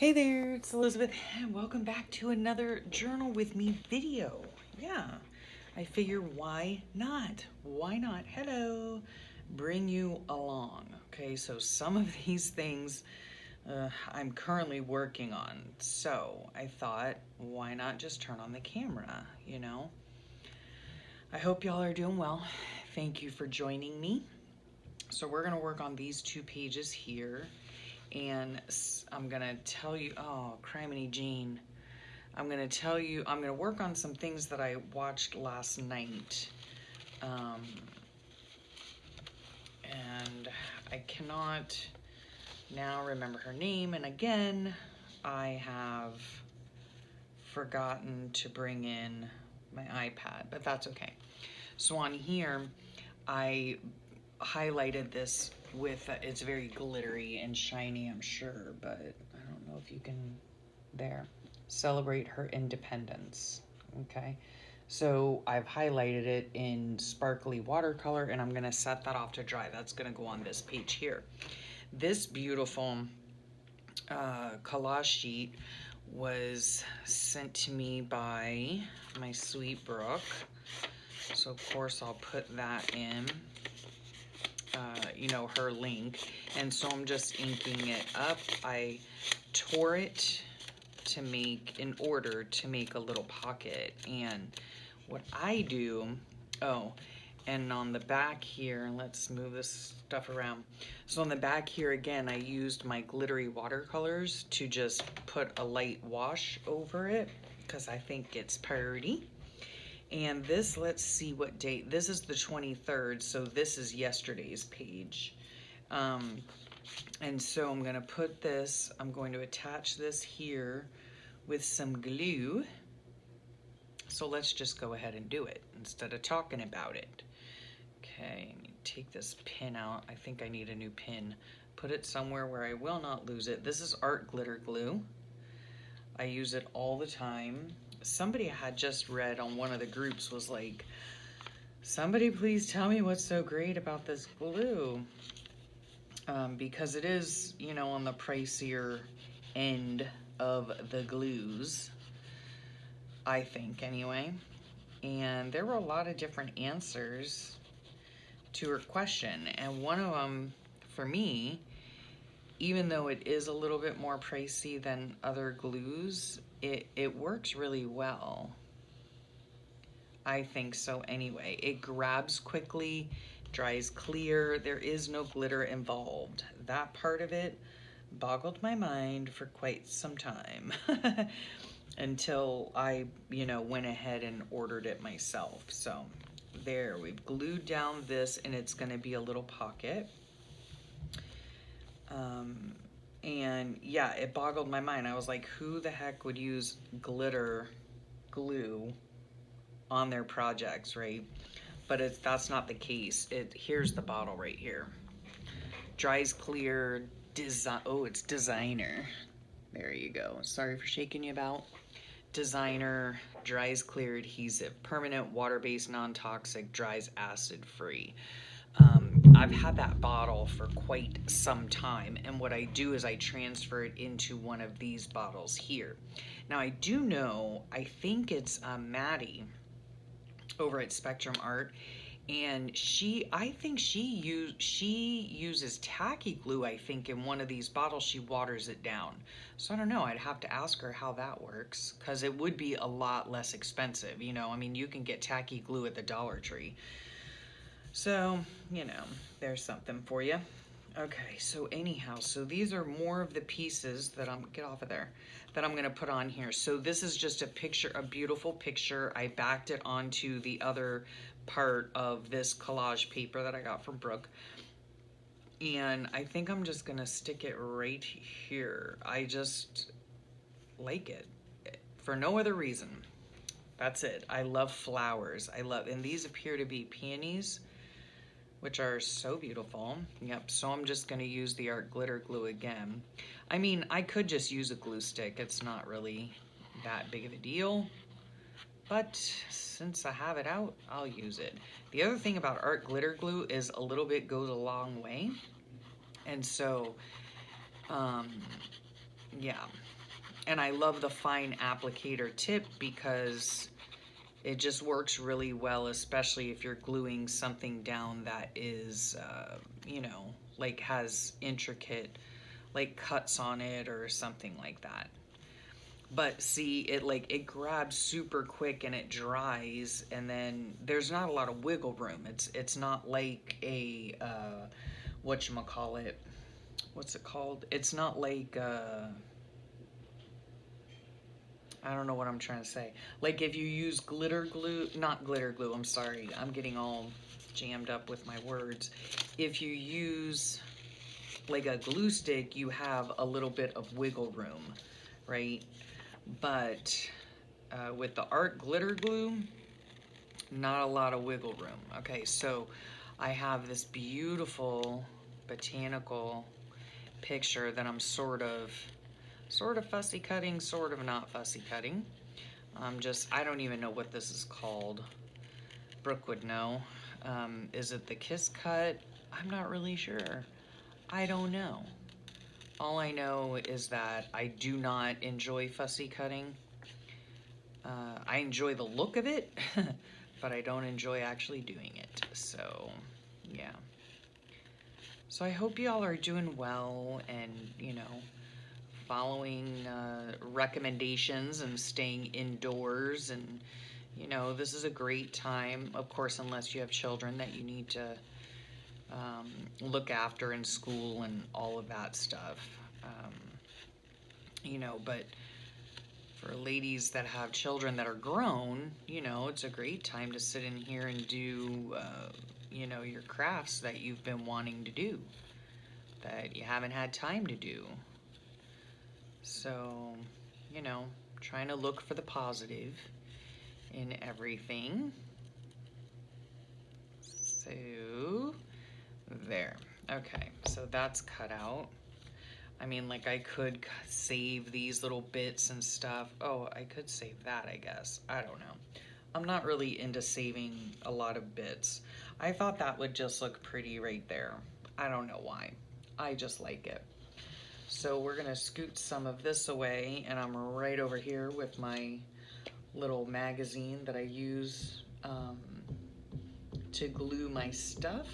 Hey there, it's Elizabeth, and welcome back to another Journal with Me video. Yeah, I figure why not? Why not? Hello, bring you along. Okay, so some of these things I'm currently working on. So I thought, why not just turn on the camera, you know? I hope y'all are doing well. Thank you for joining me. So we're going to work on these two pages here. And I'm gonna tell you, oh, criminy Jean. I'm gonna work on some things that I watched last night. And I cannot now remember her name. And again, I have forgotten to bring in my iPad, but that's okay. So on here, I highlighted this with, it's very glittery and shiny, I'm sure, but I don't know if you can, there. Celebrate her independence, okay? So I've highlighted it in sparkly watercolor and I'm gonna set that off to dry. That's gonna go on this page here. This beautiful collage sheet was sent to me by my sweet Brooke. So of course I'll put that in. Her link, and so I'm just inking it up. I tore it to make, in order to make a little pocket, and what I do, oh, and on the back here, let's move this stuff around. So on the back here, again, I used my glittery watercolors to just put a light wash over it, because I think it's pretty. And this, let's see what date. This is the 23rd, so this is yesterday's page. And so I'm gonna put this, I'm going to attach this here with some glue. So let's just go ahead and do it instead of talking about it. Okay, take this pin out. I think I need a new pin. Put it somewhere where I will not lose it. This is art glitter glue. I use it all the time. Somebody had just read on one of the groups was like, somebody please tell me what's so great about this glue. Because it is, on the pricier end of the glues, I think anyway. And there were a lot of different answers to her question. And one of them, for me, even though it is a little bit more pricey than other glues, it works really well. I think so anyway. It grabs quickly, dries clear, there is no glitter involved. That part of it boggled my mind for quite some time until I, went ahead and ordered it myself. So there, we've glued down this and it's gonna be a little pocket. And yeah, it boggled my mind. I was like, who the heck would use glitter glue on their projects, right? But that's not the case. Here's the bottle right here. Dries clear, it's designer. There you go. Sorry for shaking you about. Designer, dries clear adhesive, permanent water-based, non-toxic, dries acid-free. I've had that bottle for quite some time, and what I do is I transfer it into one of these bottles here. Now I do know, I think it's Madi over at Spectrum Art, and I think she uses tacky glue, I think, in one of these bottles. She waters it down. So I don't know, I'd have to ask her how that works, because it would be a lot less expensive, I mean, you can get tacky glue at the Dollar Tree. So, there's something for you. Okay, so anyhow, so these are more of the pieces that get off of there, that I'm gonna put on here. So this is just a picture, a beautiful picture. I backed it onto the other part of this collage paper that I got from Brooke. And I think I'm just gonna stick it right here. I just like it, for no other reason. That's it. I love flowers. And these appear to be peonies, which are so beautiful. Yep, so I'm just gonna use the art glitter glue again. I mean, I could just use a glue stick. It's not really that big of a deal, but since I have it out, I'll use it. The other thing about art glitter glue is a little bit goes a long way. And so, Yeah. And I love the fine applicator tip because it just works really well, especially if you're gluing something down that is, you know, like has intricate, like cuts on it or something like that. But see, it grabs super quick and it dries, and then there's not a lot of wiggle room. It's not like a whatchamacallit, what's it called? It's not like I don't know what I'm trying to say. Like if you use glitter glue, not glitter glue, I'm sorry. I'm getting all jammed up with my words. If you use like a glue stick, you have a little bit of wiggle room, right? But with the art glitter glue, not a lot of wiggle room. Okay, so I have this beautiful botanical picture that I'm sort of fussy cutting, sort of not fussy cutting. I don't even know what this is called. Brooke would know. Is it the kiss cut? I'm not really sure. I don't know. All I know is that I do not enjoy fussy cutting. I enjoy the look of it, but I don't enjoy actually doing it. So, yeah. So I hope y'all are doing well and, you know, following recommendations and staying indoors. And, you know, this is a great time, of course, unless you have children that you need to look after in school and all of that stuff. Um, you know, but for ladies that have children that are grown, you know, it's a great time to sit in here and do, you know, your crafts that you've been wanting to do that you haven't had time to do. So, you know, trying to look for the positive in everything. So, there. Okay, so that's cut out. I mean, like, I could save these little bits and stuff. Oh, I could save that, I guess. I don't know. I'm not really into saving a lot of bits. I thought that would just look pretty right there. I don't know why. I just like it. So we're gonna scoot some of this away, and I'm right over here with my little magazine that I use to glue my stuff.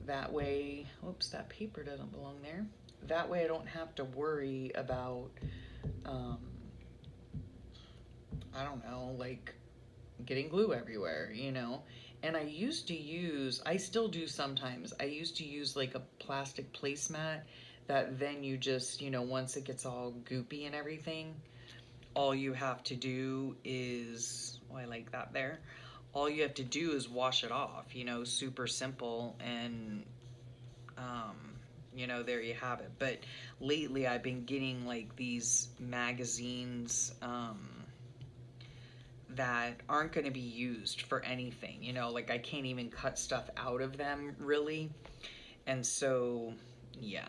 That way, oops, that paper doesn't belong there. That way I don't have to worry about, um, I don't know, like getting glue everywhere, you know? And I still do sometimes, I used to use like a plastic placemat that then you just, you know, once it gets all goopy and everything, all you have to do is, oh, I like that there. All you have to do is wash it off, you know, super simple. And, um, you know, there you have it. But lately I've been getting like these magazines, that aren't going to be used for anything, you know, like I can't even cut stuff out of them really. And so, yeah,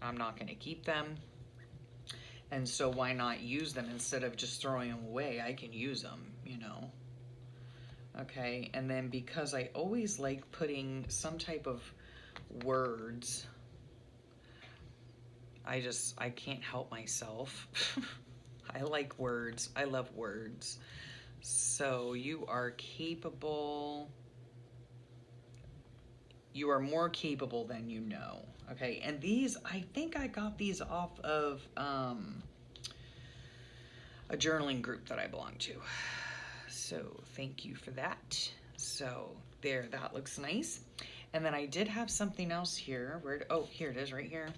I'm not going to keep them. And so why not use them instead of just throwing them away? I can use them, you know. Okay, and then because I always like putting some type of words, I can't help myself. I like words. I love words. So you are capable. You are more capable than you know. Okay, and these, I think I got these off of a journaling group that I belong to. So thank you for that. So there, that looks nice. And then I did have something else here. Oh, here it is right here.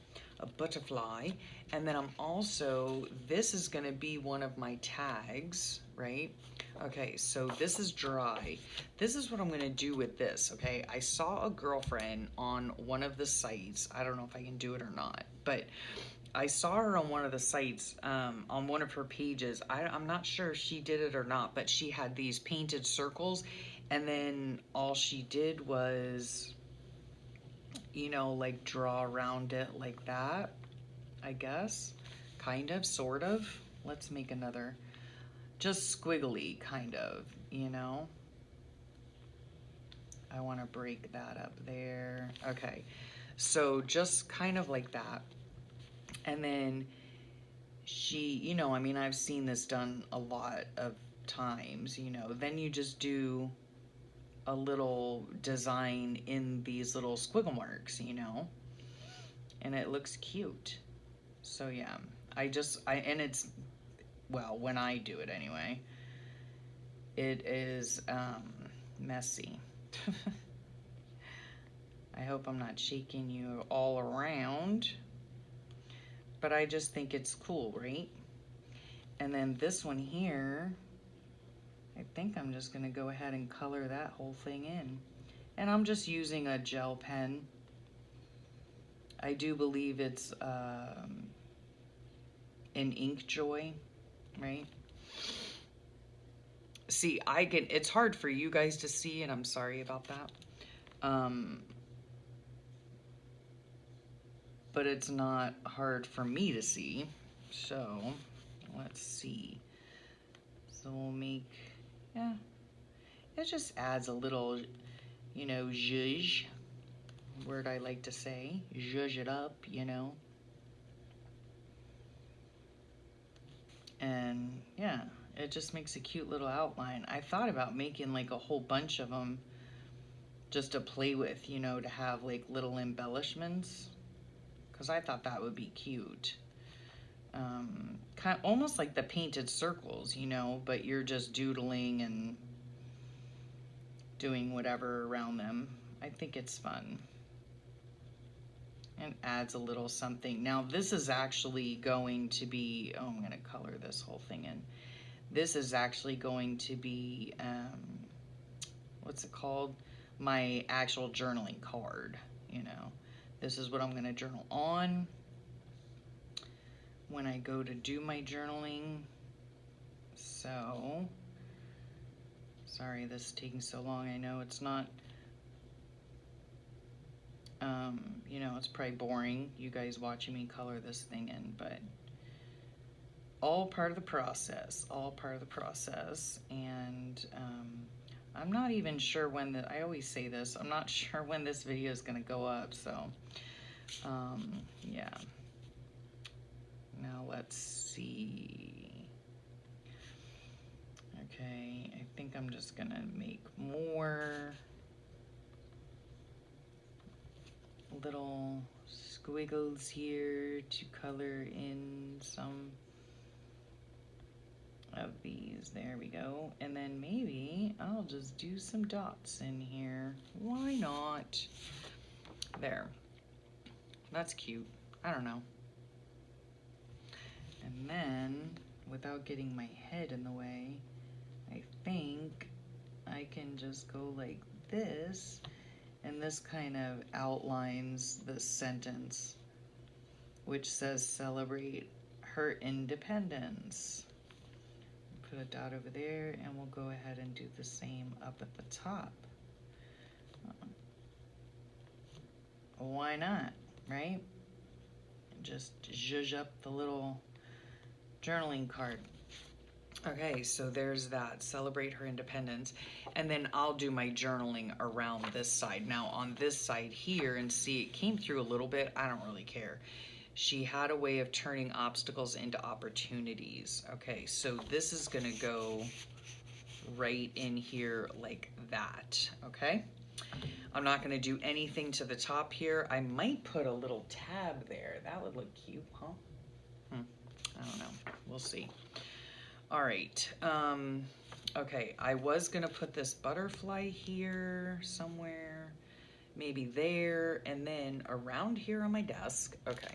A butterfly. And then I'm also, this is gonna be one of my tags, right? Okay, so this is dry. This is what I'm gonna do with this, okay? I saw a girlfriend on one of the sites. I don't know if I can do it or not, but I saw her on one of the sites, on one of her pages. I'm not sure if she did it or not, but she had these painted circles, and then all she did was, you know, like draw around it like that, I guess. Kind of, sort of. Let's make another. Just squiggly, kind of, you know. I want to break that up there. Okay, so just kind of like that. And then she, you know, I mean, I've seen this done a lot of times, you know, then you just do a little design in these little squiggle marks, you know, and it looks cute. So yeah, and it's, well, when I do it anyway, it is messy. I hope I'm not shaking you all around, but I just think it's cool, right? And then this one here, I think I'm just gonna go ahead and color that whole thing in. And I'm just using a gel pen. I do believe it's an Ink Joy, right? See, it's hard for you guys to see, and I'm sorry about that. But it's not hard for me to see. So, let's see. So we'll make, yeah, it just adds a little, you know, zhuzh, word I like to say, zhuzh it up, you know. And yeah, it just makes a cute little outline. I thought about making like a whole bunch of them just to play with, you know, to have like little embellishments, because I thought that would be cute. Kind of almost like the painted circles, you know, but you're just doodling and doing whatever around them. I think it's fun and adds a little something. Now this is actually going to be, oh, I'm going to color this whole thing in. This is actually going to be, what's it called? My actual journaling card, you know. This is what I'm going to journal on when I go to do my journaling. So, sorry this is taking so long. I know it's not, you know, it's probably boring, you guys watching me color this thing in, but all part of the process, all part of the process. And I'm not even sure when I always say this, I'm not sure when this video is going to go up, so yeah. Now let's see. Okay, I think I'm just gonna make more little squiggles here to color in some of these. There we go. And then maybe I'll just do some dots in here. Why not? There. That's cute. I don't know. And then, without getting my head in the way, I think I can just go like this, and this kind of outlines the sentence, which says celebrate her independence. Put a dot over there, and we'll go ahead and do the same up at the top. Why not, right? Just zhuzh up the little journaling card. Okay, so there's that, celebrate her independence. And then I'll do my journaling around this side. Now on this side here, and see, it came through a little bit, I don't really care. She had a way of turning obstacles into opportunities. Okay, so this is gonna go right in here like that, okay? I'm not gonna do anything to the top here. I might put a little tab there. That would look cute, huh? I don't know, we'll see. All right, okay, I was gonna put this butterfly here somewhere, maybe there, and then around here on my desk, okay,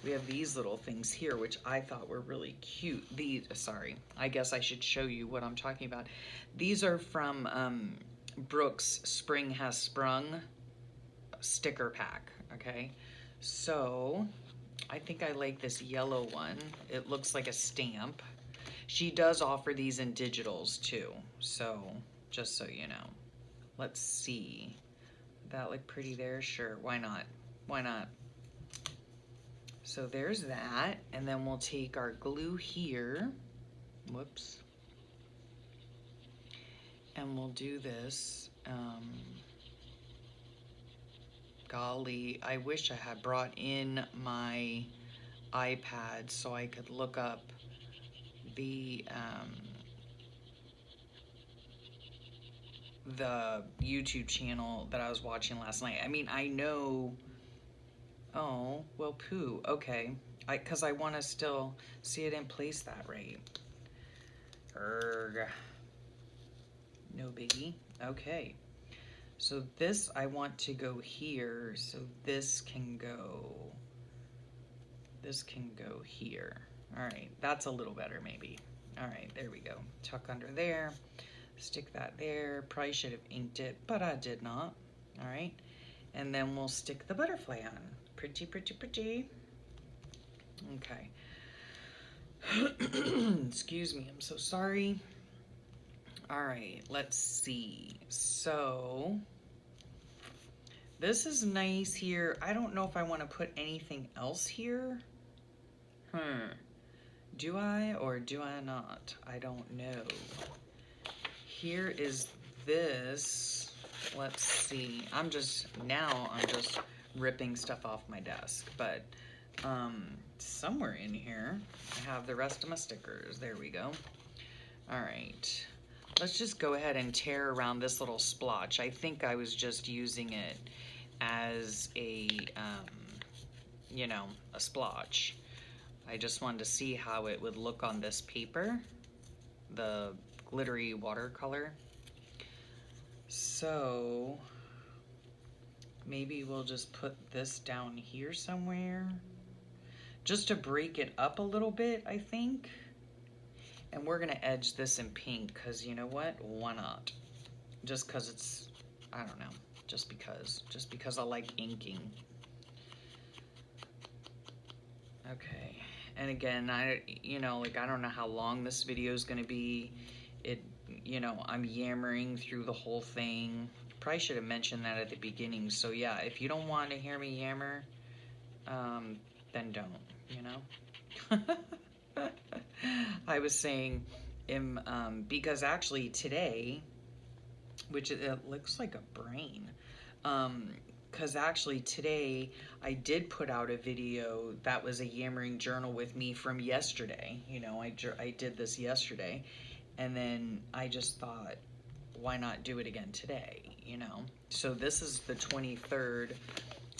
we have these little things here, which I thought were really cute. Sorry, I guess I should show you what I'm talking about. These are from Brooks Spring Has Sprung sticker pack, okay? So, I think I like this yellow one. It looks like a stamp. She does offer these in digitals too, so just so you know. Let's see. That look pretty there? Sure, why not? Why not? So there's that, and then we'll take our glue here. Whoops. And we'll do this. Golly, I wish I had brought in my iPad so I could look up the YouTube channel that I was watching last night. I mean, I know. Oh, well, poo. Okay. Because I want to still see, I didn't place that right. Erg. No biggie. Okay. So this, I want to go here. So this can go here. All right. That's a little better, maybe. All right. There we go. Tuck under there. Stick that there. Probably should have inked it, but I did not. All right. And then we'll stick the butterfly on. Pretty, pretty, pretty. Okay. Excuse me, I'm so sorry. All right, let's see. So this is nice here. I don't know if I want to put anything else here. Do I or do I not? I don't know. Here is this. Let's see. I'm just ripping stuff off my desk, but somewhere in here I have the rest of my stickers. There we go. All right, let's just go ahead and tear around this little splotch. I think I was just using it as a you know, a splotch. I just wanted to see how it would look on this paper, the glittery watercolor. So maybe we'll just put this down here somewhere just to break it up a little bit, I think. And we're gonna edge this in pink because you know what? Why not? Just because it's, I don't know, just because I like inking. Okay, and again, you know, like I don't know how long this video is gonna be. You know, I'm yammering through the whole thing. Probably should have mentioned that at the beginning. So yeah, if you don't want to hear me yammer, then don't, you know? I was saying, because actually today, which it looks like a brain, because actually today I did put out a video that was a yammering journal with me from yesterday. You know, I did this yesterday. And then I just thought, why not do it again today, you know? So this is the 23rd,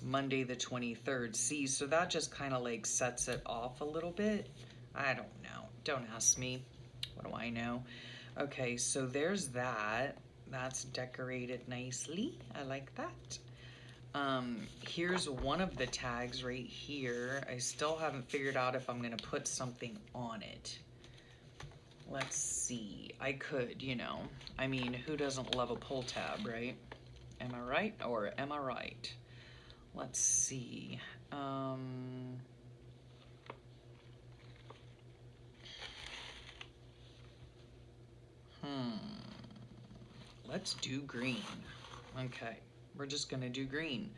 Monday the 23rd. See, so that just kind of like sets it off a little bit. I don't know. Don't ask me. What do I know? Okay, so there's that. That's decorated nicely. I like that. Here's one of the tags right here. I still haven't figured out if I'm going to put something on it. Let's see. I could, you know. I mean, who doesn't love a pull tab, right? Am I right or am I right? Let's see. Let's do green. Okay, we're just gonna do green.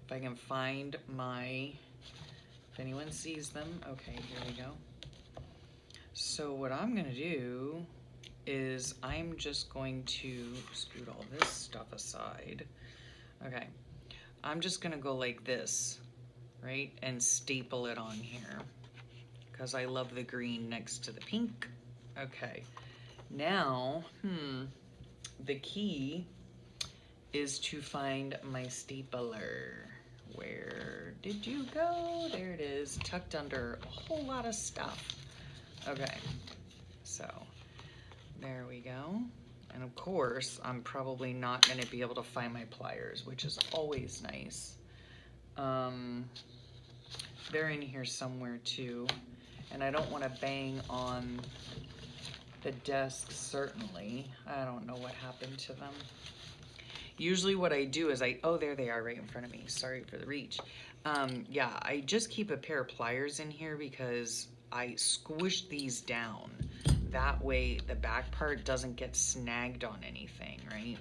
If I can find if anyone sees them. Okay, here we go. So what I'm gonna do is I'm just going to scoot all this stuff aside. Okay, I'm just gonna go like this, right? And staple it on here because I love the green next to the pink. Okay, now, the key is to find my stapler. Where did you go? There it is, tucked under a whole lot of stuff. Okay, so there we go. And of course, I'm probably not going to be able to find my pliers, which is always nice. They're in here somewhere too. And I don't want to bang on the desk, certainly. I don't know what happened to them. Usually what I do is oh, there they are right in front of me. Sorry for the reach. Yeah, I just keep a pair of pliers in here because I squish these down. That way the back part doesn't get snagged on anything, right?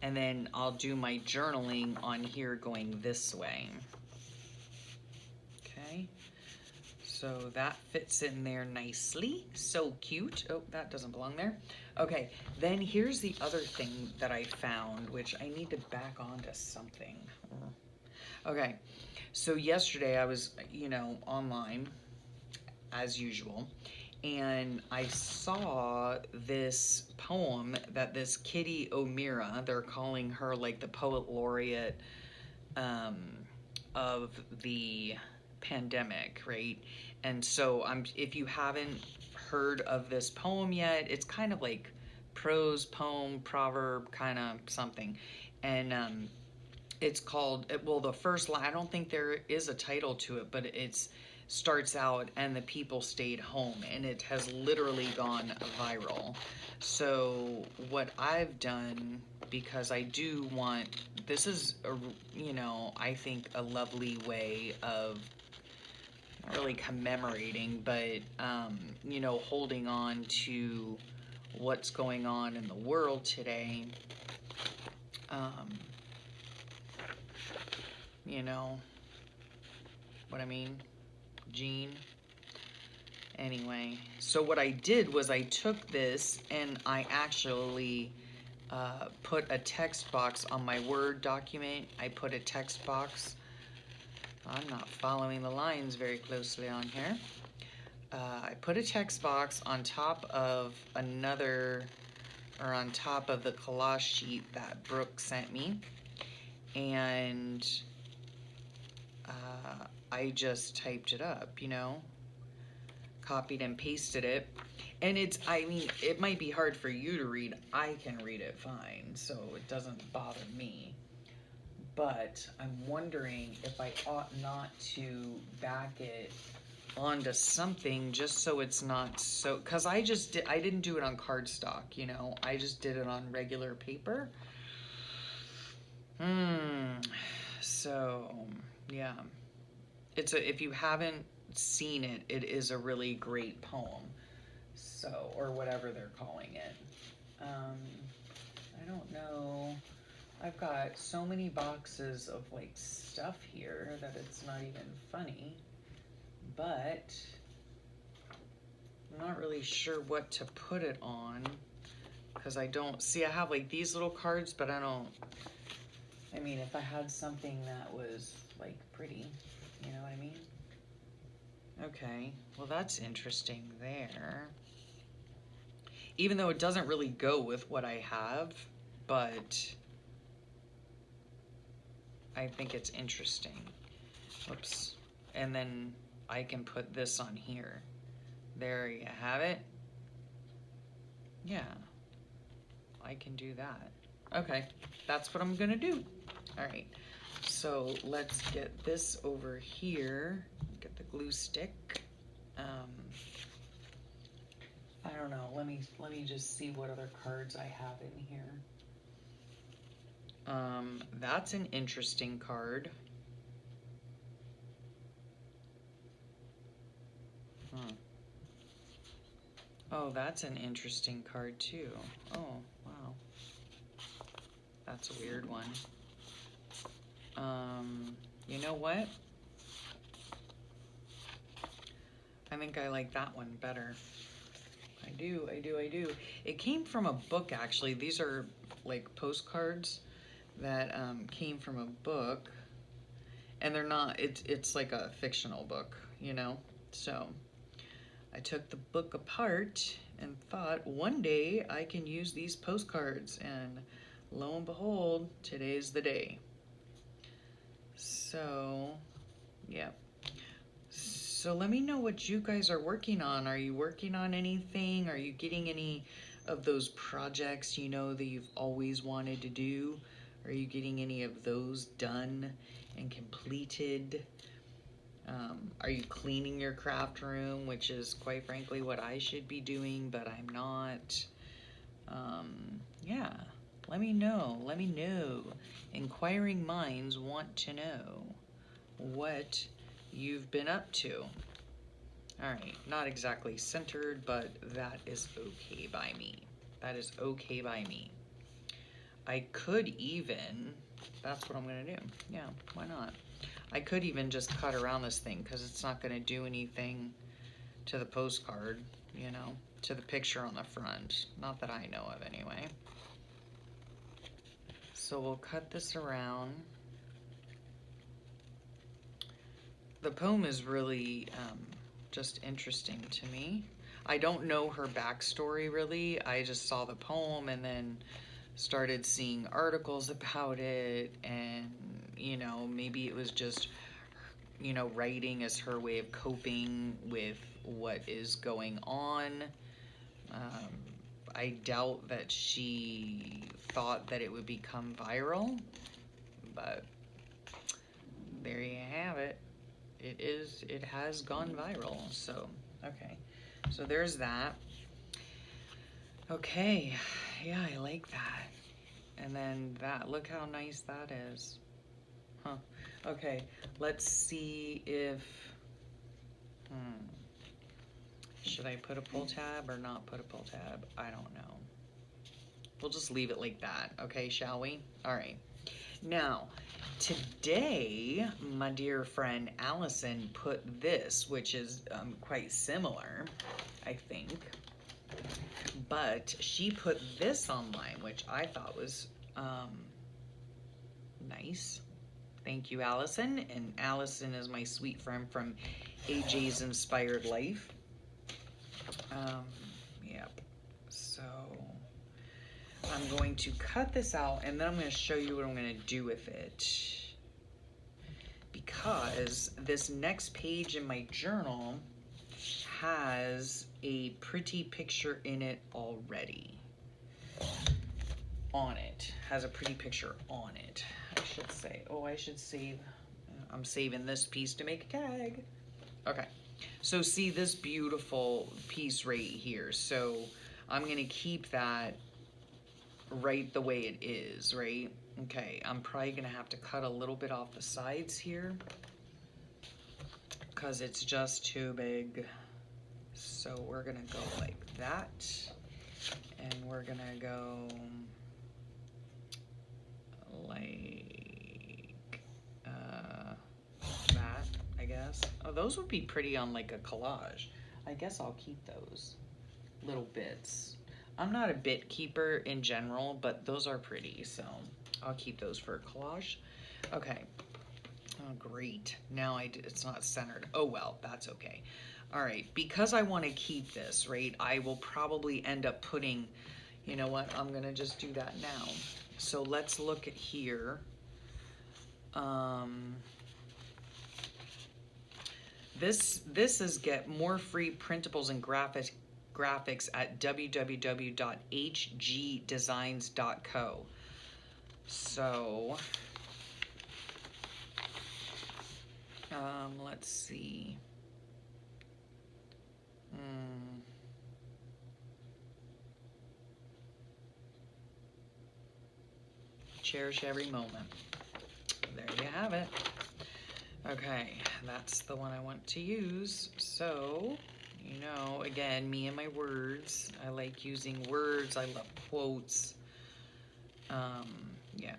And then I'll do my journaling on here going this way. Okay, so that fits in there nicely. So cute. Oh, that doesn't belong there. Okay, then here's the other thing that I found, which I need to back onto something. Okay. So yesterday I was, online as usual, and I saw this poem that this Kitty O'Meara, they're calling her like the poet laureate um, of the pandemic, right? And so if you haven't heard of this poem yet, it's kind of like prose poem, proverb, kind of something. And it's called, well, the first line, I don't think there is a title to it, but it's starts out, and the people stayed home, and it has literally gone viral. So what I've done, because I do want, this is a, I think a lovely way of not really commemorating, but holding on to what's going on in the world today. um, you know what I mean, Gene? Anyway, so what I did was I took this and I actually put a text box on my Word document. I put a text box. I'm not following the lines very closely on here. I put a text box on top of on top of the collage sheet that Brooke sent me. And I just typed it up, copied and pasted it. And it might be hard for you to read. I can read it fine, so it doesn't bother me. But I'm wondering if I ought not to back it onto something just so it's not so, because I didn't do it on cardstock, I just did it on regular paper. So yeah, if you haven't seen it, it is a really great poem. So, or whatever they're calling it. I don't know. I've got so many boxes of like stuff here that it's not even funny. But I'm not really sure what to put it on, because I don't see, I have like these little cards, but if I had something that was like pretty, you know what I mean? Okay, well that's interesting there. Even though it doesn't really go with what I have, but I think it's interesting. Whoops. And then I can put this on here. There you have it. Yeah, I can do that. Okay, that's what I'm gonna do. All right, so let's get this over here. Get the glue stick. I don't know. Let me just see what other cards I have in here. That's an interesting card. Oh, that's an interesting card too. Oh, wow. That's a weird one. You know what? I think I like that one better. I do. It came from a book, actually. These are like postcards that came from a book. And they're not, it's like a fictional book, So I took the book apart and thought one day I can use these postcards, and lo and behold, today's the day. So, yeah. So let me know what you guys are working on. Are you working on anything? Are you getting any of those projects that you've always wanted to do? Are you getting any of those done and completed? Are you cleaning your craft room, which is quite frankly what I should be doing, but I'm not? Yeah, let me know. Let me know. Inquiring minds want to know what you've been up to. All right, not exactly centered, but that is okay by me. That is okay by me. I could even, that's what I'm gonna do. Yeah, why not? I could even just cut around this thing, because it's not gonna do anything to the postcard, to the picture on the front. Not that I know of anyway. So we'll cut this around. the poem is really just interesting to me. I don't know her backstory really. I just saw the poem and then started seeing articles about it, and you know, maybe it was just, you know, writing as her way of coping with what is going on. Um, I doubt that she thought that it would become viral, but there you have it. It has gone viral. So, okay. So there's that. Okay. Yeah, I like that. And then that, look how nice that is. Huh. Okay, let's see if, should I put a pull tab or not put a pull tab? I don't know. We'll just leave it like that, okay, shall we? All right. Now, today, my dear friend Allison put this, which is quite similar, I think. But she put this online, which I thought was nice. Thank you, Allison. And Allison is my sweet friend from AJ's Inspired Life. Yep. So I'm going to cut this out and then I'm going to show you what I'm going to do with it. Because this next page in my journal has a pretty picture in it already. On it. Has a pretty picture on it. I should say. Oh, I should save. I'm saving this piece to make a tag. Okay. So see this beautiful piece right here. So I'm going to keep that right the way it is, right? Okay. I'm probably going to have to cut a little bit off the sides here because it's just too big. So we're going to go like that. And we're going to go like that, I guess. Oh, those would be pretty on like a collage. I guess I'll keep those little bits. I'm not a bit keeper in general, but those are pretty, so I'll keep those for a collage. Okay. Oh, great. Now it's not centered. Oh, well, that's okay. All right, because I want to keep this, right, I will probably end up putting, you know what, I'm going to just do that now. So let's look at here. This is get more free printables and graphics at www.hgdesigns.co. So let's see. Cherish every moment. There you have it. Okay, that's the one I want to use. So, you know, again, me and my words. I like using words. I love quotes. Yeah,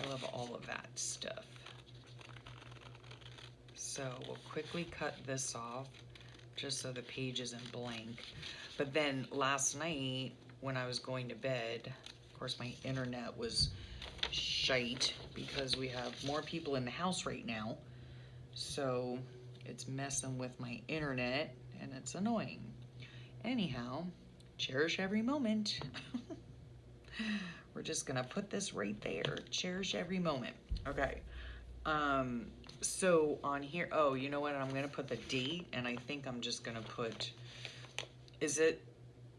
I love all of that stuff. So we'll quickly cut this off just so the page isn't blank. But then last night when I was going to bed, of course my internet was shite because we have more people in the house right now. So it's messing with my internet and it's annoying. Anyhow, cherish every moment. We're just gonna put this right there. Cherish every moment. Okay. So on here, oh, you know what? I'm gonna put the date, and I think I'm just gonna put, is it,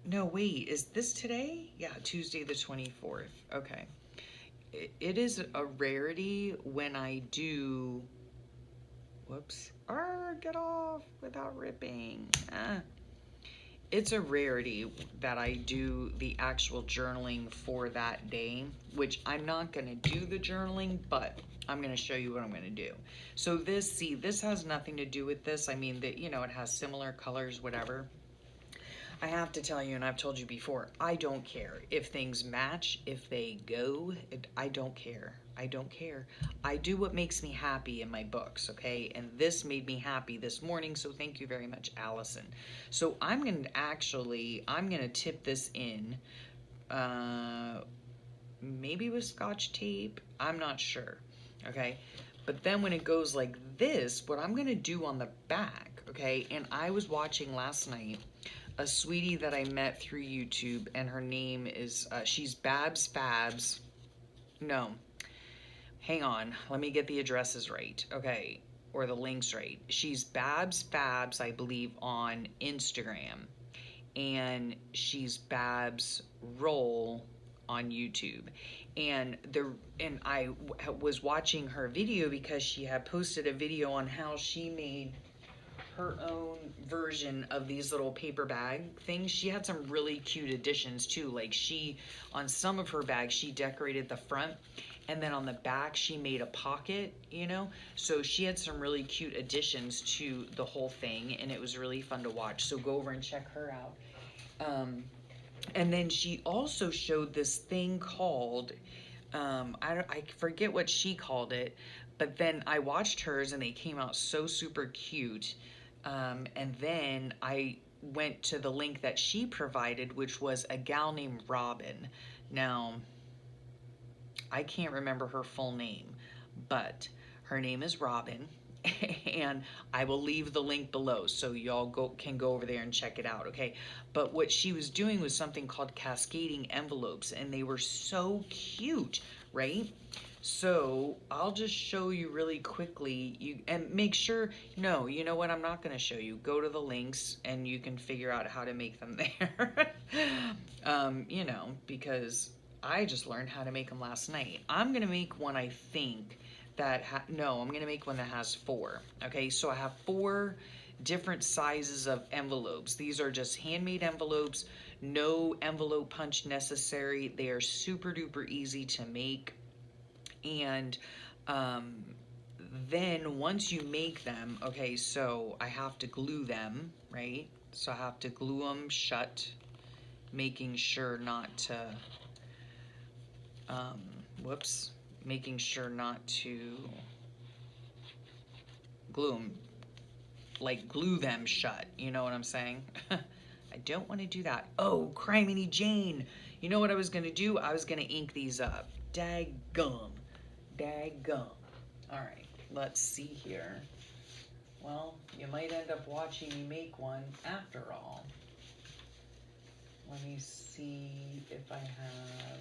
no, wait, is this today? Yeah, Tuesday the 24th. Okay. It is a rarity when I do, whoops, get off without ripping. It's a rarity that I do the actual journaling for that day, which I'm not gonna do the journaling, but I'm gonna show you what I'm gonna do. So this, see, this has nothing to do with this. I mean, that, you know, it has similar colors, whatever. I have to tell you, and I've told you before, I don't care if things match, if they go, I don't care. I don't care. I do what makes me happy in my books, okay? And this made me happy this morning, so thank you very much, Allison. So I'm gonna tip this in, maybe with Scotch tape, I'm not sure, okay? But then when it goes like this, what I'm gonna do on the back, okay, and I was watching last night a sweetie that I met through YouTube, and her name is, she's Babs Fabs. No, hang on, let me get the addresses right, okay, or the links right. She's Babs Fabs, I believe, on Instagram, and she's Babs Roll on YouTube. And I was watching her video because she had posted a video on how she made her own version of these little paper bag things. She had some really cute additions too. Like on some of her bags, she decorated the front, and then on the back, she made a pocket, So she had some really cute additions to the whole thing, and it was really fun to watch. So go over and check her out. And then she also showed this thing called, I forget what she called it, but then I watched hers and they came out so super cute. And then I went to the link that she provided, which was a gal named Robin. Now, I can't remember her full name, but her name is Robin. And I will leave the link below so y'all can go over there and check it out, okay? But what she was doing was something called cascading envelopes, and they were so cute, right? So I'll just show you really quickly, and make sure, no, you know what, I'm not going to show you. Go to the links and you can figure out how to make them there. Because I just learned how to make them last night. I'm going to make one, I think, I'm going to make one that has 4. Okay, so I have 4 different sizes of envelopes. These are just handmade envelopes, no envelope punch necessary. They are super duper easy to make. And then once you make them, okay, so I have to glue them, right? So I have to glue them shut, making sure not to, making sure not to glue them shut. You know what I'm saying? I don't want to do that. Oh, criminy Jane. You know what I was going to do? I was going to ink these up. Daggum. All right, let's see here. Well, you might end up watching me make one after all. Let me see if I have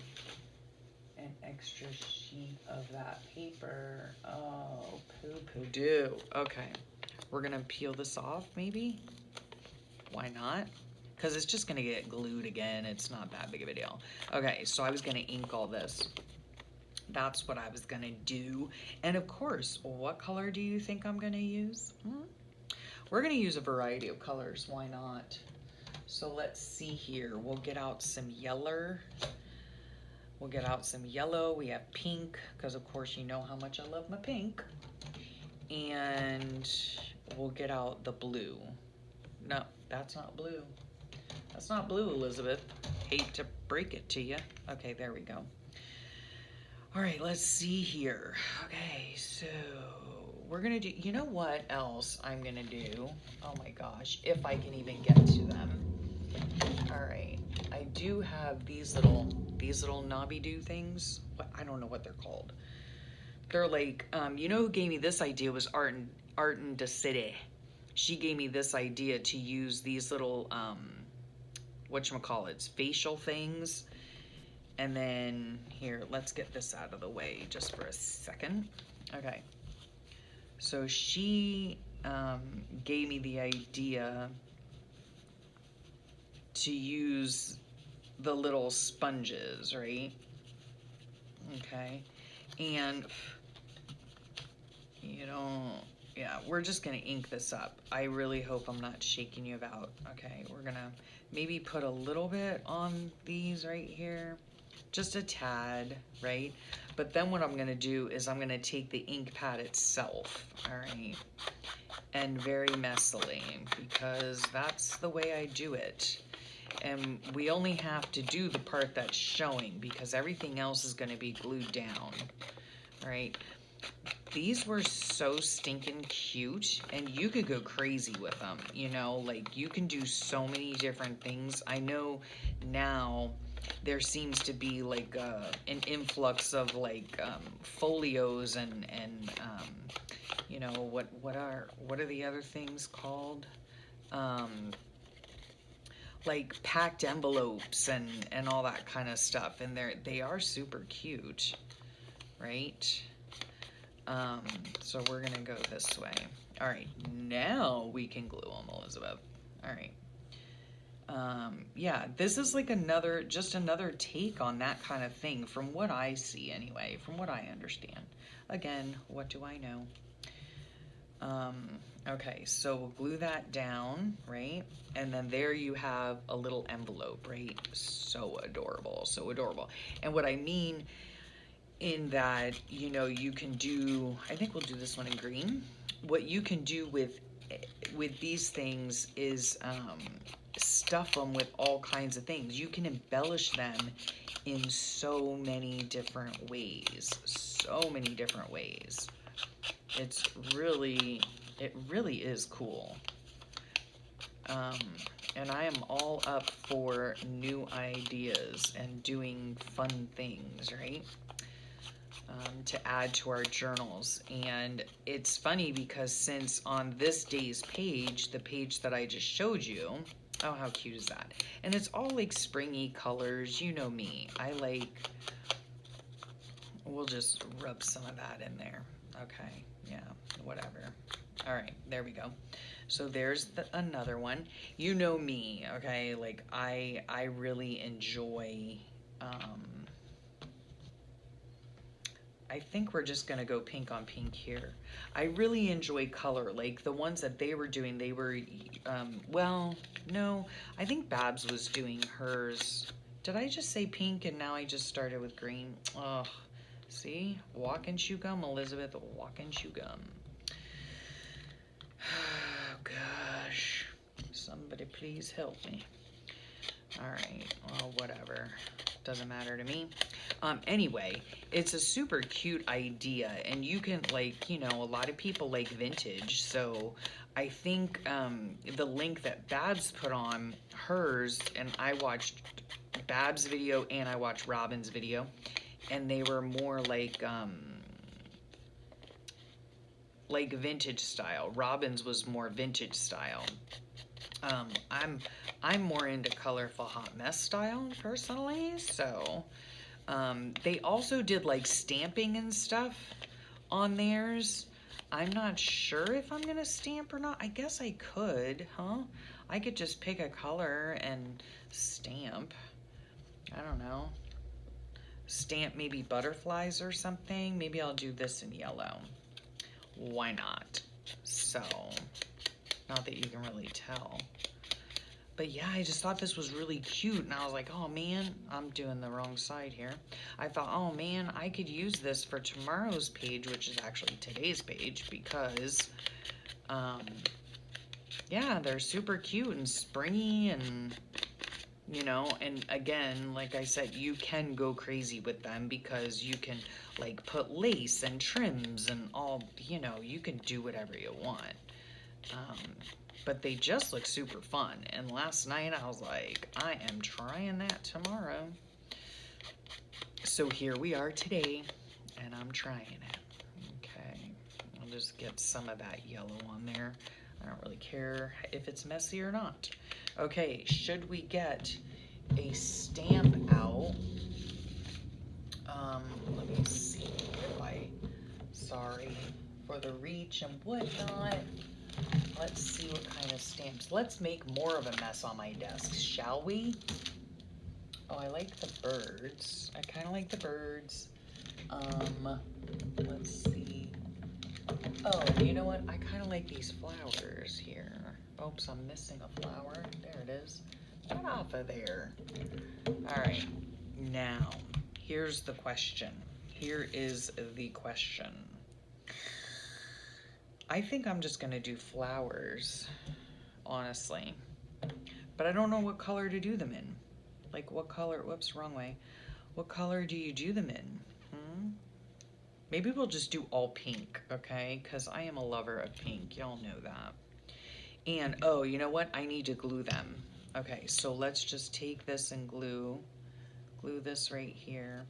an extra sheet of that paper. Oh, poo-poo-doo. Okay, we're gonna peel this off, maybe? Why not? Because it's just gonna get glued again. It's not that big of a deal. Okay, so I was gonna ink all this. That's what I was gonna do. And of course, what color do you think I'm gonna use? We're gonna use a variety of colors, why not? So let's see here. We'll get out some yellow. We have pink, because of course you know how much I love my pink. And we'll get out the blue. No, that's not blue. That's not blue, Elizabeth. Hate to break it to you. Okay, there we go. All right, let's see here. Okay, so we're gonna do, you know what else I'm gonna do? Oh my gosh, if I can even get to them. All right, I do have these little knobby-doo things. I don't know what they're called. They're like, you know who gave me this idea was Arden de City. She gave me this idea to use these little, whatchamacallits, facial things. And then here, let's get this out of the way just for a second. Okay. So she gave me the idea to use the little sponges, right? Okay. And, yeah, we're just gonna ink this up. I really hope I'm not shaking you about. Okay, we're gonna maybe put a little bit on these right here. Just a tad, right? But then what I'm gonna do is I'm gonna take the ink pad itself, all right? And very messily, because that's the way I do it. And we only have to do the part that's showing because everything else is gonna be glued down, right? These were so stinking cute, and you could go crazy with them, like you can do so many different things. I know now there seems to be like an influx of like folios and you know, what are the other things called? Um, like packed envelopes and all that kind of stuff, and they are super cute, right? Um, so we're gonna go this way. All right, now we can glue them, Elizabeth. All right. Yeah, this is like just another take on that kind of thing from what I see anyway, from what I understand. Again, what do I know? Um, okay, so we'll glue that down, right? And then there you have a little envelope, right? So adorable, so adorable. And what I mean in that, you know, you can do, I think we'll do this one in green. What you can do with these things is stuff them with all kinds of things. You can embellish them in so many different ways. So many different ways. It's really, it really is cool. Um, and I am all up for new ideas and doing fun things, right? To add to our journals. And it's funny because since on this day's page, the page that I just showed you, oh, how cute is that? And it's all like springy colors. You know me. I like, we'll just rub some of that in there. Okay, yeah, whatever. All right, there we go. So there's another one. You know me, okay? Like I really enjoy I think we're just gonna go pink on pink here. I really enjoy color. Like the ones that they were doing, they were, well, no, I think Babs was doing hers. Did I just say pink and now I just started with green? Oh, see? Walk and chew gum, Elizabeth, walk and chew gum. Oh, gosh. Somebody please help me. All right, well, whatever. Doesn't matter to me. Anyway, it's a super cute idea, and you can, like, you know, a lot of people like vintage, so I think the link that Babs put on hers, and I watched Babs' video and I watched Robin's video, and they were more like vintage style. Robin's was more vintage style. I'm more into colorful hot mess style personally, so they also did like stamping and stuff on theirs. I'm not sure if I'm gonna stamp or not. I guess I could, huh? I could just pick a color and stamp. I don't know. Stamp maybe butterflies or something. Maybe I'll do this in yellow. Why not? So, not that you can really tell. But yeah, I just thought this was really cute, and I was like, oh man, I'm doing the wrong side here. I thought, oh man, I could use this for tomorrow's page, which is actually today's page, because, yeah, they're super cute and springy, and, you know, and again, like I said, you can go crazy with them because you can, like, put lace and trims and all, you know, you can do whatever you want. But they just look super fun. And last night I was like, I am trying that tomorrow. So here we are today, and I'm trying it. Okay, I'll just get some of that yellow on there. I don't really care if it's messy or not. Okay, should we get a stamp out? Let me see if sorry for the reach and whatnot. Let's see what kind of stamps. Let's make more of a mess on my desk, shall we? Oh, I like the birds. I kind of like the birds. Let's see. Oh, you know what? I kind of like these flowers here. Oops, I'm missing a flower. There it is. Get off of there. All right. Now, here's the question. Here is the question. I think I'm just gonna do flowers, honestly. But I don't know what color to do them in. Like what color, whoops, wrong way. What color do you do them in? Maybe we'll just do all pink, okay? Because I am a lover of pink, y'all know that. And, oh, you know what? I need to glue them. Okay, so let's just take this and glue glue this right here.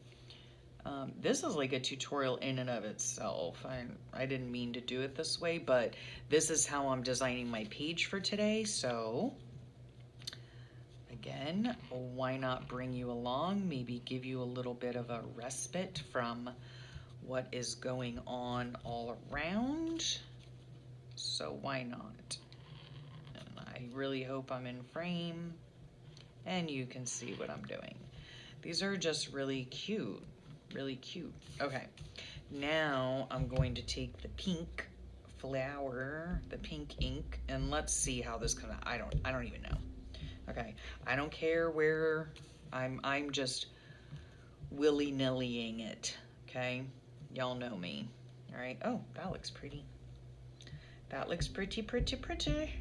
This is like a tutorial in and of itself. I didn't mean to do it this way, but this is how I'm designing my page for today. So again, why not bring you along? Maybe give you a little bit of a respite from what is going on all around. So why not? And I really hope I'm in frame and you can see what I'm doing. These are just really cute, really cute. Okay, now I'm going to take the pink flower, the pink ink, and let's see how this comes out. I don't even know. Okay, I don't care where I'm just willy-nillying it. Okay, y'all know me. All right. Oh, that looks pretty. That looks pretty, pretty, pretty.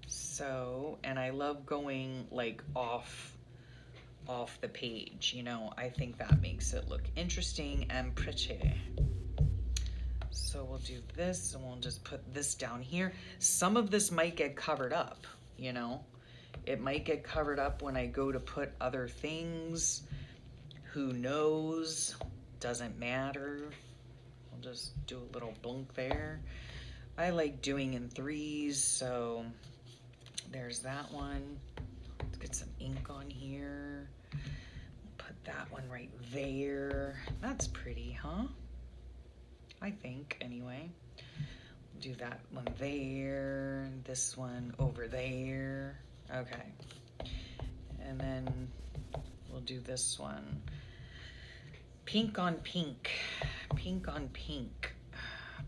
So, and I love going like off the page, you know. I think that makes it look interesting and pretty. So we'll do this and we'll just put this down here. Some of this might get covered up, you know. It might get covered up when I go to put other things. Who knows? Doesn't matter. I'll just do a little blink there. I like doing in threes, so there's that one. Let's get some ink on here. Put that one right there. That's pretty, huh? I think, anyway. Do that one there, this one over there. Okay. And then we'll do this one. Pink on pink. Pink on pink.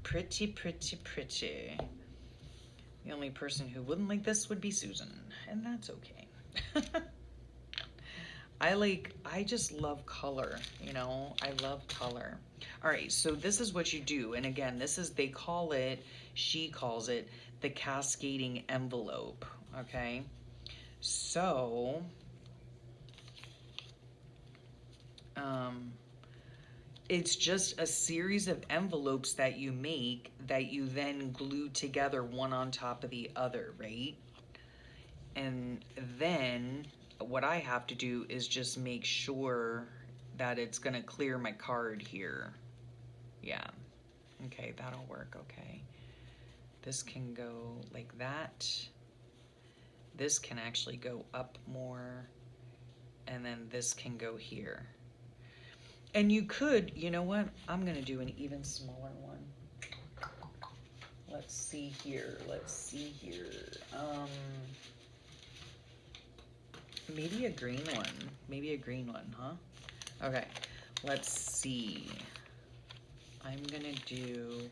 Pretty, pretty, pretty. The only person who wouldn't like this would be Susan, and that's okay. I just love color, you know, I love color. All right, so this is what you do. And again, she calls it the cascading envelope, okay? So, it's just a series of envelopes that you make that you then glue together one on top of the other, right? And then what I have to do is just make sure that it's gonna clear my card here. Yeah, okay, that'll work, okay. This can go like that. This can actually go up more, and then this can go here. And you could, you know what? I'm gonna do an even smaller one. Let's see here, maybe a green one, huh? Okay, let's see. I'm gonna do,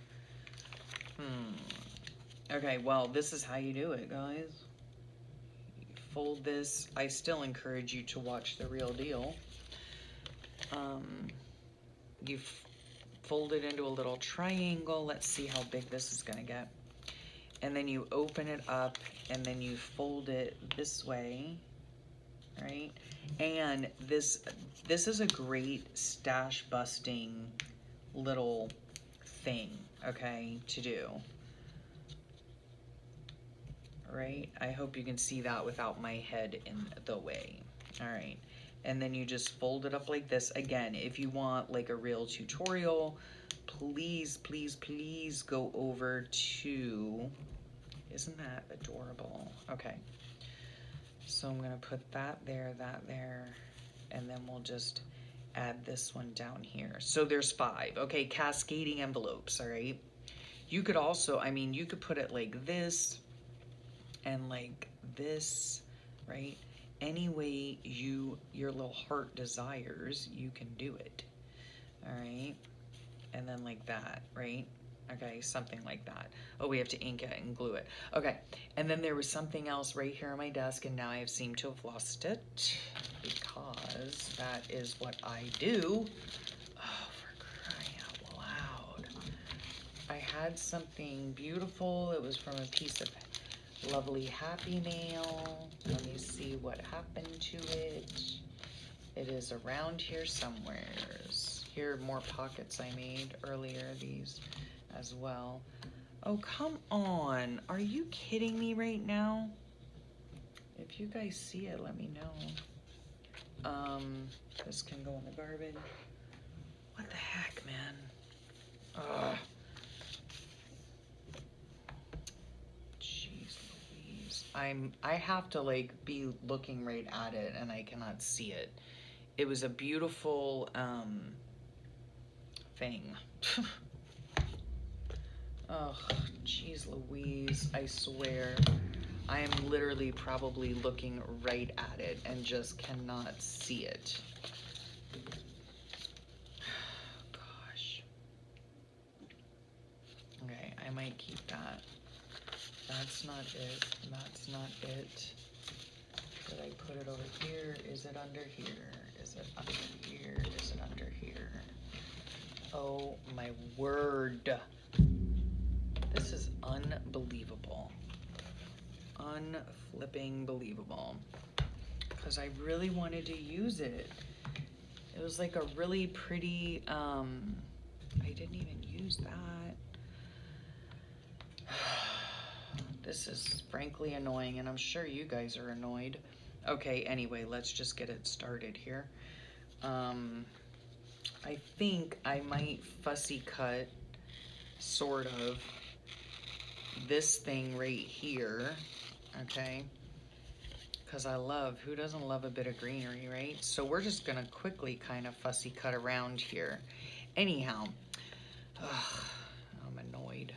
okay, well, this is how you do it, guys. You fold this. I still encourage you to watch The Real Deal. You fold it into a little triangle. Let's see how big this is gonna get. And then you open it up and then you fold it this way, right? And this is a great stash busting little thing, okay, to do. Right? I hope you can see that without my head in the way. All right. And then you just fold it up like this. Again, if you want like a real tutorial, please, please, please go over to, isn't that adorable? Okay. So I'm gonna put that there, and then we'll just add this one down here. So there's 5, okay, cascading envelopes, all right? You could also, I mean, you could put it like this and like this, right? Any way your little heart desires, you can do it, all right? And then like that, right? Okay, something like that. Oh, we have to ink it and glue it. Okay, and then there was something else right here on my desk, and now I have seemed to have lost it because that is what I do. Oh, for crying out loud. I had something beautiful. It was from a piece of lovely Happy Mail. Let me see what happened to it. It is around here somewhere. Here are more pockets I made earlier, these as well. Oh, come on. Are you kidding me right now? If you guys see it, let me know. This can go in the garbage. What the heck, man? Ugh. Jeez Louise. I have to like be looking right at it and I cannot see it. It was a beautiful thing. Oh, jeez Louise, I swear. I am literally probably looking right at it and just cannot see it. Gosh. Okay, I might keep that. That's not it. That's not it. Did I put it over here? Is it under here? Is it under here? Is it under here? Oh my word. This is unbelievable. Unflipping believable. Because I really wanted to use it. It was like a really pretty, I didn't even use that. This is frankly annoying, and I'm sure you guys are annoyed. Okay, anyway, let's just get it started here. I think I might fussy cut, sort of, this thing right here, okay? Because who doesn't love a bit of greenery, right? So we're just gonna quickly kind of fussy cut around here. Anyhow, I'm annoyed.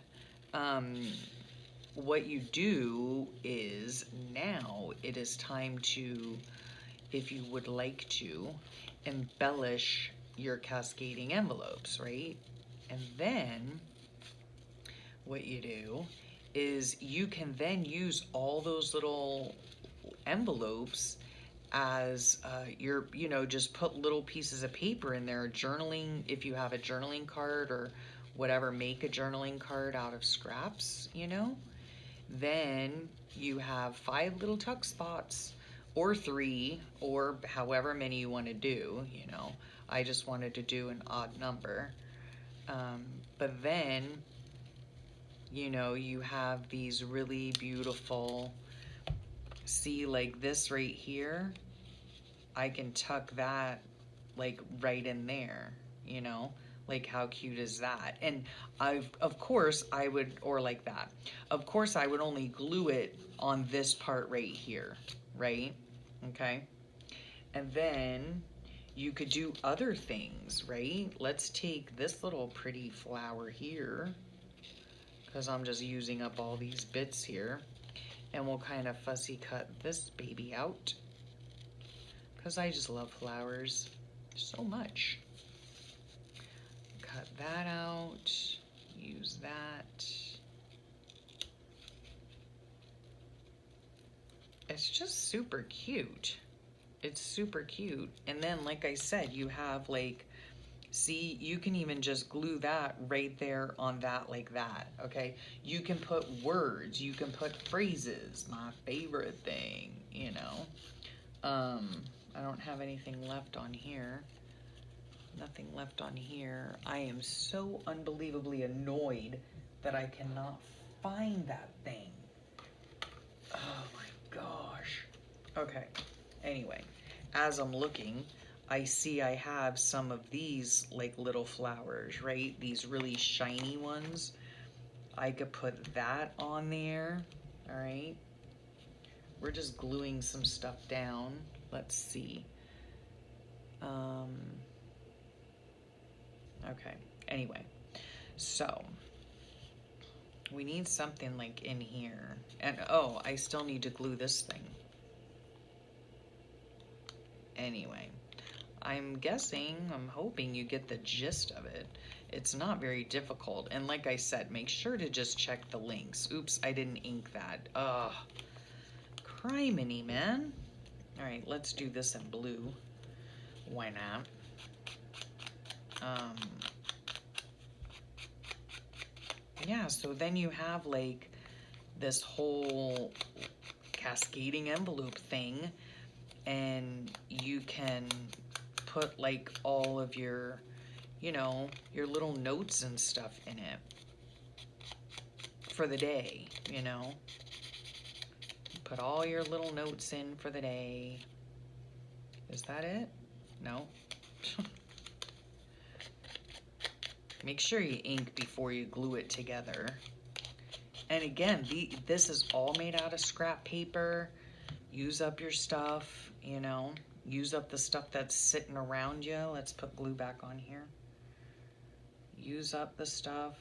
What you do is now it is time to, if you would like to, embellish your cascading envelopes, right? And then what you do is you can then use all those little envelopes as just put little pieces of paper in there, journaling, if you have a journaling card or whatever, make a journaling card out of scraps, Then you have 5 little tuck spots, or 3, or however many you want to do, I just wanted to do an odd number. But then, you have these really beautiful, see, like this right here, I can tuck that like right in there, like how cute is that? And of course I would, or like that, of course I would only glue it on this part right here, right? Okay. And then you could do other things, right? Let's take this little pretty flower here, because I'm just using up all these bits here, and we'll kind of fussy cut this baby out, because I just love flowers so much. Cut that out, use that. It's just super cute. It's super cute. And then, like I said, you have like, see, you can even just glue that right there on that like that, okay? You can put words, you can put phrases, my favorite thing, I don't have anything left on here. Nothing left on here. I am so unbelievably annoyed that I cannot find that thing. Oh my gosh. Okay, anyway, as I'm looking, I see I have some of these like little flowers, right? These really shiny ones. I could put that on there, all right? We're just gluing some stuff down. Let's see. Okay, anyway, so we need something like in here. And oh, I still need to glue this thing. Anyway, I'm hoping you get the gist of it. It's not very difficult. And like I said, make sure to just check the links. Oops, I didn't ink that. Ugh, criminy, man. All right, let's do this in blue. Why not? Yeah, so then you have like this whole cascading envelope thing, and you can put like all of your, your little notes and stuff in it for the day, Put all your little notes in for the day. Is that it? No. Make sure you ink before you glue it together. And again, this is all made out of scrap paper. Use up your stuff, you know. Use up the stuff that's sitting around you. Let's put glue back on here. Use up the stuff.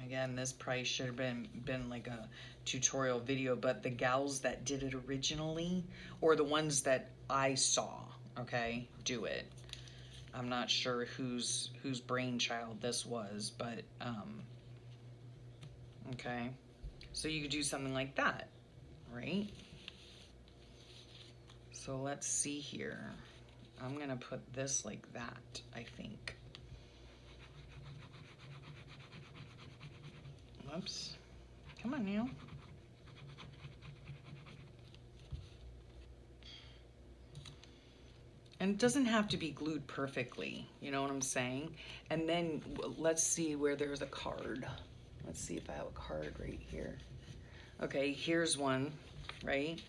Again, this probably should have been like a tutorial video, but the gals that did it originally, or the ones that I saw, okay, do it. I'm not sure whose brainchild this was, but okay. So you could do something like that, right? So let's see here. I'm gonna put this like that, I think. Whoops. Come on now. And it doesn't have to be glued perfectly, you know what I'm saying? And then let's see where there's a card. Let's see if I have a card right here. Okay, here's one, right?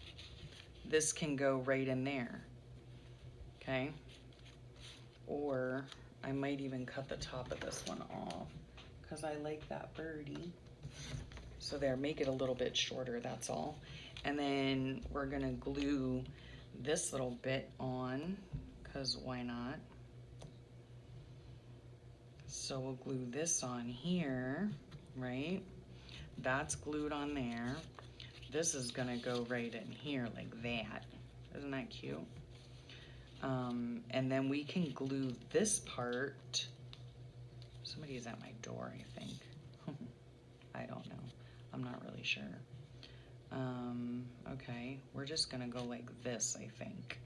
This can go right in there, okay? Or I might even cut the top of this one off because I like that birdie. So there, make it a little bit shorter, that's all. And then we're gonna glue this little bit on, because why not? So we'll glue this on here, right? That's glued on there. This is gonna go right in here like that. Isn't that cute? And then we can glue this part. Somebody's at my door, I think. I don't know. I'm not really sure. Okay, we're just gonna go like this, I think.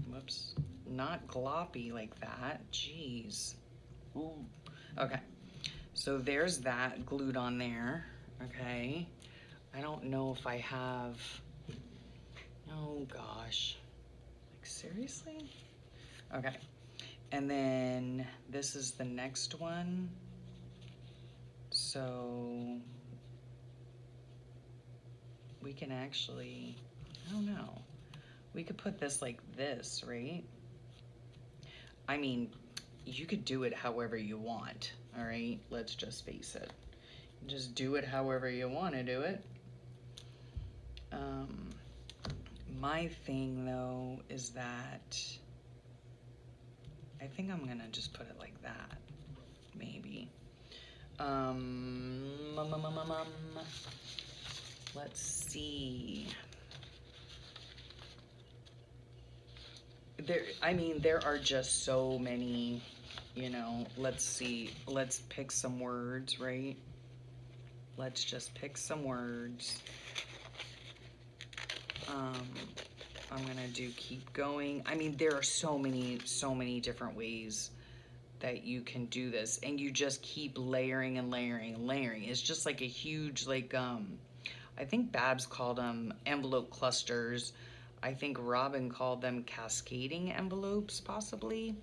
Whoops, not gloppy like that, jeez. Ooh. Okay, so there's that glued on there, okay. I don't know if I have, oh gosh, like seriously? Okay, and then this is the next one. So we can actually, I don't know, we could put this like this, right? I mean, you could do it however you want, all right? Let's just face it. Just do it however you want to do it. My thing though is that I think I'm gonna just put it like that, maybe. Let's see. There are just so many, you know. Let's see. Let's pick some words, right? Let's just pick some words. I'm gonna do keep going. I mean, there are so many different ways that you can do this, and you just keep layering and layering and layering. It's just like a huge, like, I think Babs called them envelope clusters. I think Robin called them cascading envelopes, possibly.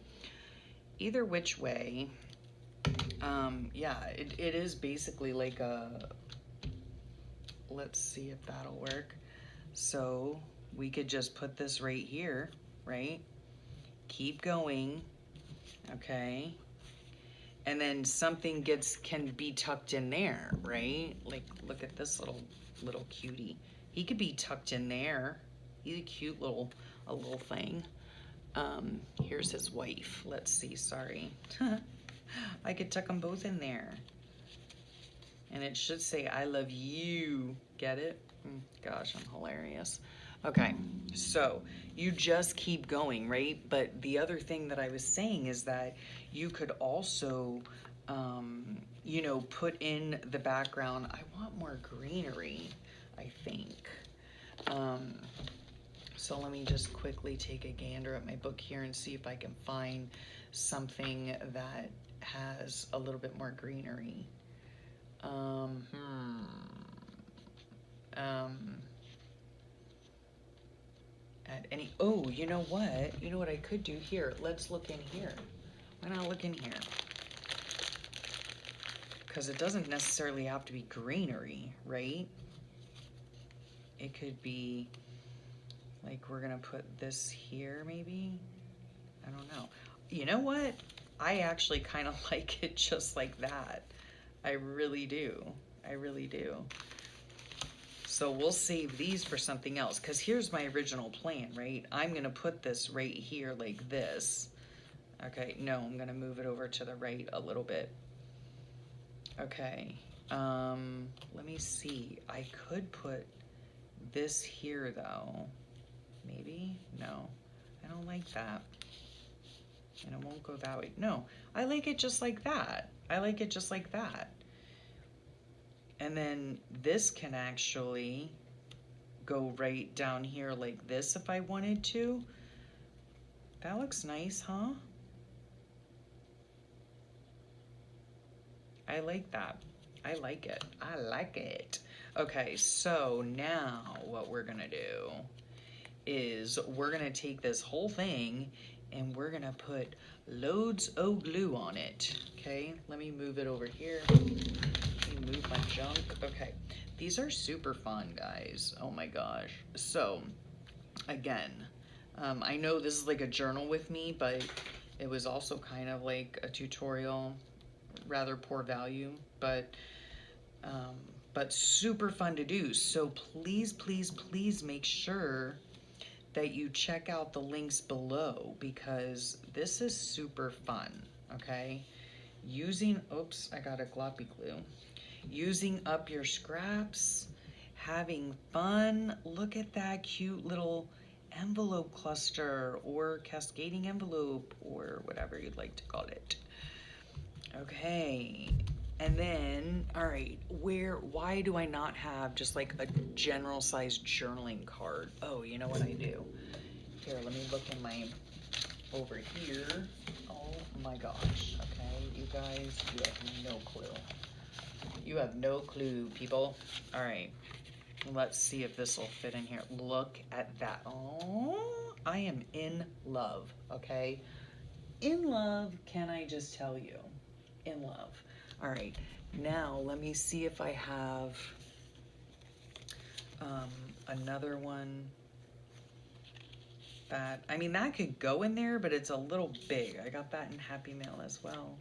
Either which way, yeah, it is basically like a, let's see if that'll work. So we could just put this right here, right? Keep going, okay? And then something can be tucked in there, right? Like, look at this little cutie. He could be tucked in there. He's a cute little thing. Here's his wife. Let's see, sorry. I could tuck them both in there. And it should say, I love you. Get it? Gosh, I'm hilarious. Okay, so you just keep going, right? But the other thing that I was saying is that you could also, you know, put in the background, I want more greenery, I think. So let me just quickly take a gander at my book here and see if I can find something that has a little bit more greenery. At any, oh, you know what? You know what I could do here? Let's look in here. Why not look in here? Because it doesn't necessarily have to be greenery, right? It could be like we're gonna put this here maybe. I don't know. You know what? I actually kind of like it just like that. I really do. I really do. So we'll save these for something else, because here's my original plan, right? I'm gonna put this right here like this. Okay, no, I'm gonna move it over to the right a little bit. Okay, let me see. I could put this here though. Maybe? No, I don't like that. And it won't go that way. No, I like it just like that. I like it just like that. And then this can actually go right down here like this if I wanted to. That looks nice, huh? I like that. I like it. I like it. Okay, so now what we're gonna do is we're gonna take this whole thing and we're gonna put loads of glue on it. Okay, let me move it over here. Let me move my junk. Okay, these are super fun, guys. Oh my gosh. So, again, I know this is like a journal with me, but it was also kind of like a tutorial, rather poor value, but super fun to do. So please, please, please make sure that you check out the links below, because this is super fun, okay? Oops, I got a gloppy glue. Using up your scraps, having fun. Look at that cute little envelope cluster or cascading envelope or whatever you'd like to call it. Okay, and then, all right, why do I not have just like a general size journaling card? Oh, you know what I do? Here, let me look in over here. Oh my gosh, okay, you guys, you have no clue. You have no clue, people. All right, let's see if this will fit in here. Look at that. Oh, I am in love, okay? In love, can I just tell you? In love. All right, now let me see if I have another one that, I mean, that could go in there, but it's a little big. I got that in Happy Mail as well.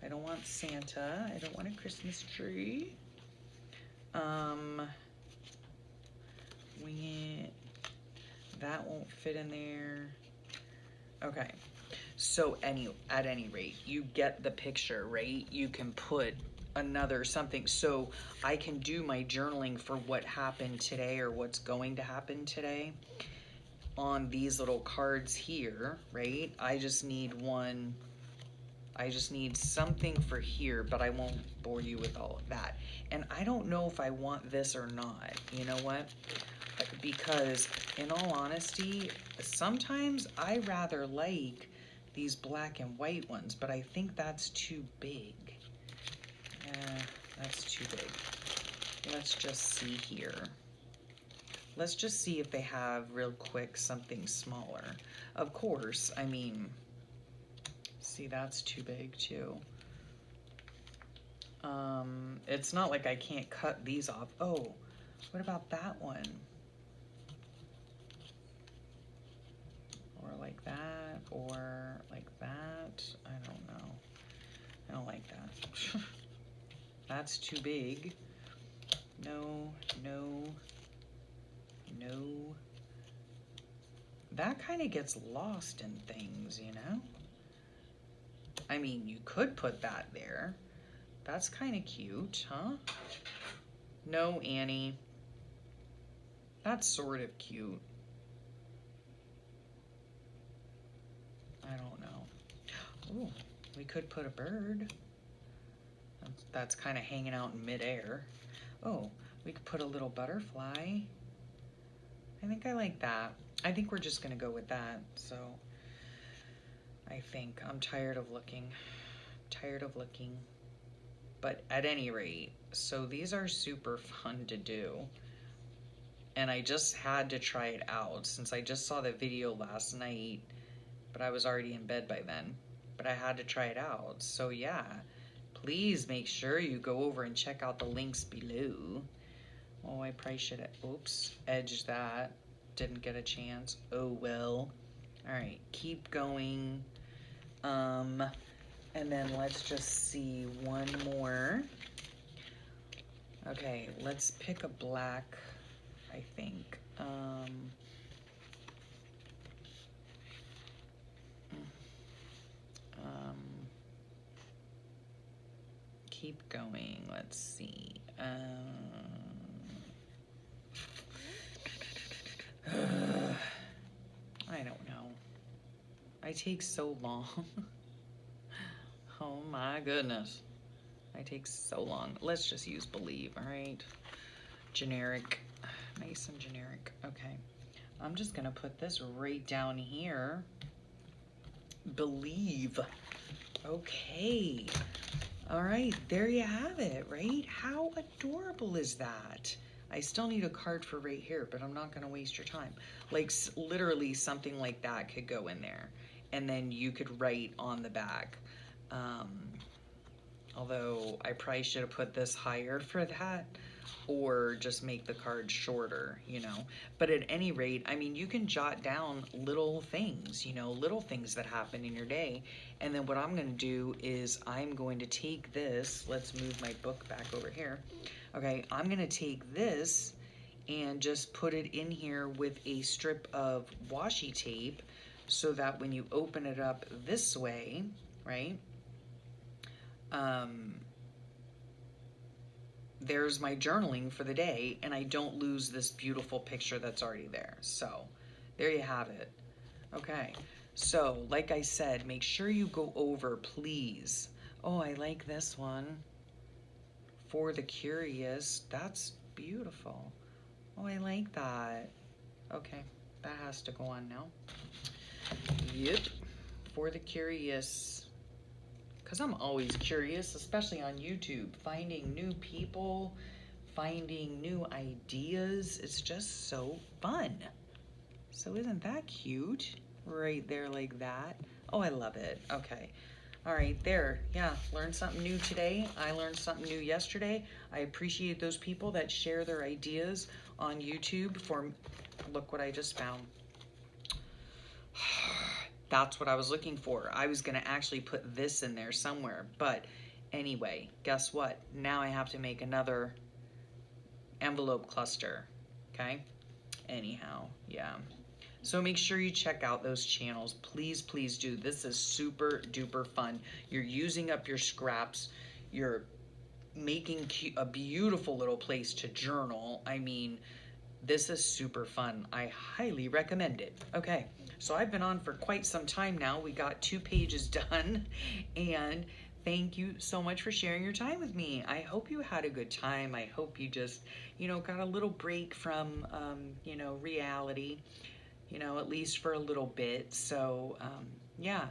I don't want Santa. I don't want a Christmas tree. Wing it. That won't fit in there. Okay. So at any rate, you get the picture, right? You can put another something. So I can do my journaling for what happened today or what's going to happen today on these little cards here, right? I just need something for here, but I won't bore you with all of that. And I don't know if I want this or not. You know what? Because in all honesty, sometimes I rather like these black and white ones, but I think that's too big. That's too big. Let's just see here. Let's just see if they have real quick something smaller. Of course, I mean, see, that's too big too. It's not like I can't cut these off. Oh, what about that one? Or like that, or like that. I don't know. I don't like that. That's too big. No, no, no. That kind of gets lost in things, you know? I mean, you could put that there. That's kind of cute, huh? No, Annie. That's sort of cute. I don't know. Ooh, we could put a bird. That's kind of hanging out in midair. Oh, we could put a little butterfly. I think I like that. I think we're just gonna go with that. So I think I'm tired of looking. Tired of looking. But at any rate, so these are super fun to do. And I just had to try it out since I just saw the video last night, but I was already in bed by then. But I had to try it out. So yeah, please make sure you go over and check out the links below. Oh, I probably should have, oops, edged that. Didn't get a chance. Oh, well. All right, keep going. And then let's just see one more. Okay, let's pick a black, I think. Um, keep going, let's see. I don't know. I take so long. Oh my goodness. I take so long. Let's just use believe, all right? Generic, nice and generic. Okay, I'm just gonna put this right down here. Believe. Okay. All right, there you have it, right? How adorable is that? I still need a card for right here, but I'm not gonna waste your time. Like literally something like that could go in there, and then you could write on the back. Although I probably should have put this higher for that, or just make the card shorter, you know. But at any rate, I mean, you can jot down little things, you know, little things that happen in your day. And then what I'm going to do is I'm going to take this, let's move my book back over here. Okay, I'm going to take this and just put it in here with a strip of washi tape so that when you open it up this way, right, there's my journaling for the day, and I don't lose this beautiful picture that's already there. So there you have it. Okay, so like I said, make sure you go over, please. Oh, I like this one. For the curious, that's beautiful. Oh, I like that. Okay, that has to go on now. Yep, for the curious. Because I'm always curious, especially on YouTube, finding new people, finding new ideas. It's just so fun. So isn't that cute? Right there like that. Oh, I love it. Okay. All right, there. Yeah, learned something new today. I learned something new yesterday. I appreciate those people that share their ideas on YouTube for, look what I just found. That's what I was looking for. I was gonna actually put this in there somewhere, but anyway, guess what? Now I have to make another envelope cluster, okay? Anyhow, yeah. So make sure you check out those channels. Please, please do. This is super duper fun. You're using up your scraps. You're making a beautiful little place to journal. I mean, this is super fun. I highly recommend it. Okay, so I've been on for quite some time now. We got 2 pages done, and thank you so much for sharing your time with me. I hope you had a good time. I hope you just, you know, got a little break from, you know, reality, you know, at least for a little bit. So, yeah.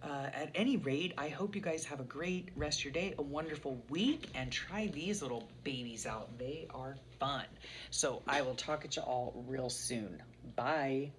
At any rate, I hope you guys have a great rest of your day, a wonderful week, and try these little babies out. They are fun. So I will talk at you all real soon. Bye.